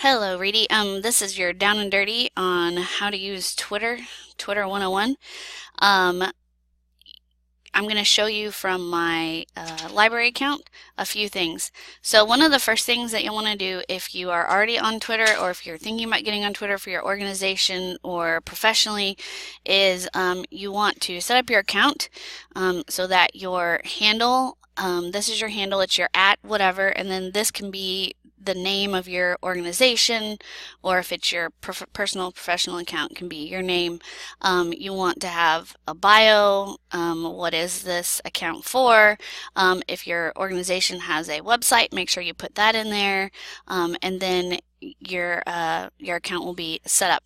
Hello, Reedy. This is your down and dirty on how to use Twitter 101. Um, I'm going to show you from my library account a few things. So one of the first things that you'll want to do if you are already on Twitter or if you're thinking about getting on Twitter for your organization or professionally is you want to set up your account so that your handle, this is your handle, it's your at whatever, and then this can be the name of your organization, or if it's your personal professional account, can be your name. You want to have a bio. What is this account for? If your organization has a website, make sure you put that in there, and then your account will be set up.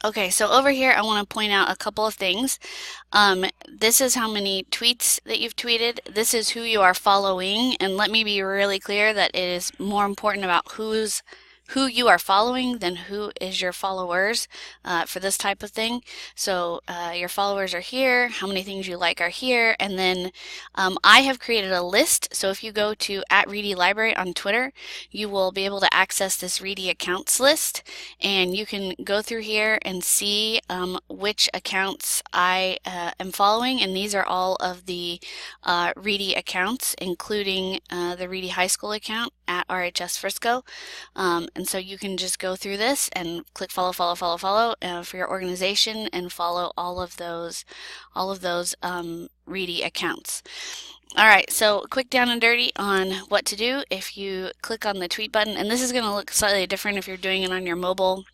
Okay, so over here I want to point out a couple of things. This is how many tweets that you've tweeted. This is who you are following, and let me be really clear that it is more important about who you are following than who is your followers for this type of thing. So your followers are here, how many things you like are here, and then I have created a list. So if you go to @ReedyLibrary on Twitter, you will be able to access this Reedy accounts list, and you can go through here and see which accounts I am following, and these are all of the Reedy accounts, including the Reedy High School account at RHS Frisco. And so you can just go through this and click follow, follow, follow, follow for your organization and follow all of those Reedy accounts. All right, so quick down and dirty on what to do if you click on the tweet button, and this is going to look slightly different if you're doing it on your mobile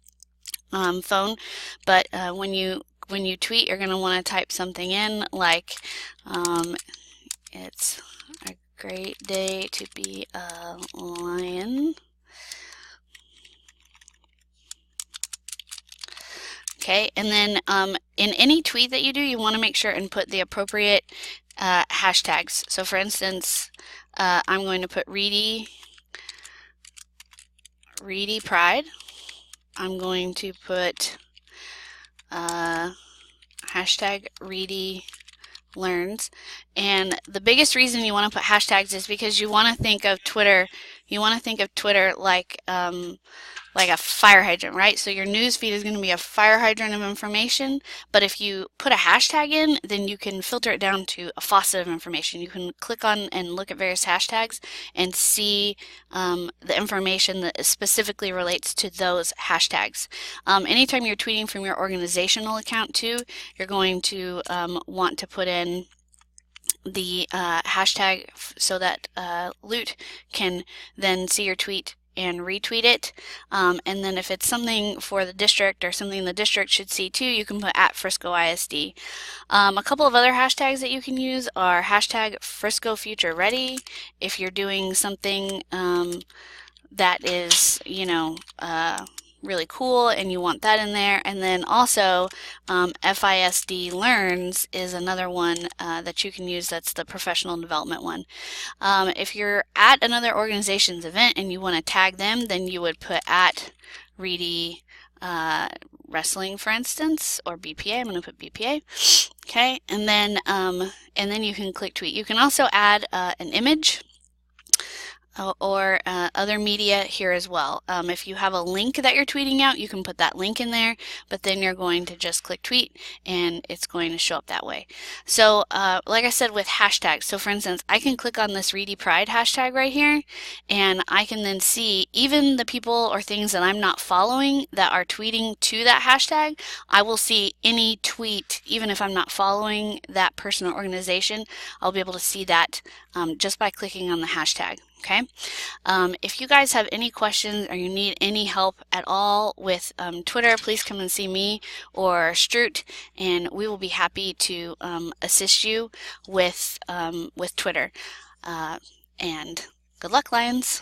phone, but when you tweet, you're going to want to type something in like it's a great day to be a lion. Okay, and then in any tweet that you do, you want to make sure and put the appropriate hashtags. So for instance, I'm going to put Reedy Pride. I'm going to put hashtag Reedy Learns. And the biggest reason you want to put hashtags is because you want to think of Twitter, like a fire hydrant, right? So your news feed is going to be a fire hydrant of information, but if you put a hashtag in, then you can filter it down to a faucet of information. You can click on and look at various hashtags and see the information that specifically relates to those hashtags. Anytime you're tweeting from your organizational account too, you're going to want to put in the hashtag so that Loot can then see your tweet and retweet it, and then if it's something for the district or something the district should see too, you can put @Frisco ISD. A couple of other hashtags that you can use are hashtag Frisco Future Ready if you're doing something that is, really cool and you want that in there. And then also FISD Learns is another one that you can use. That's the professional development one. If you're at another organization's event and you want to tag them, then you would put @Reedy Wrestling, for instance, or BPA. I'm going to put BPA. Okay, and then you can click tweet. You can also add an image or other media here as well. If you have a link that you're tweeting out, you can put that link in there, but then you're going to just click tweet and it's going to show up that way. So like I said with hashtags, so for instance, I can click on this Reedy Pride hashtag right here, and I can then see even the people or things that I'm not following that are tweeting to that hashtag. I will see any tweet, even if I'm not following that person or organization, I'll be able to see that just by clicking on the hashtag. Okay, if you guys have any questions or you need any help at all with Twitter, please come and see me or Stroot, and we will be happy to assist you with Twitter. And good luck, Lions!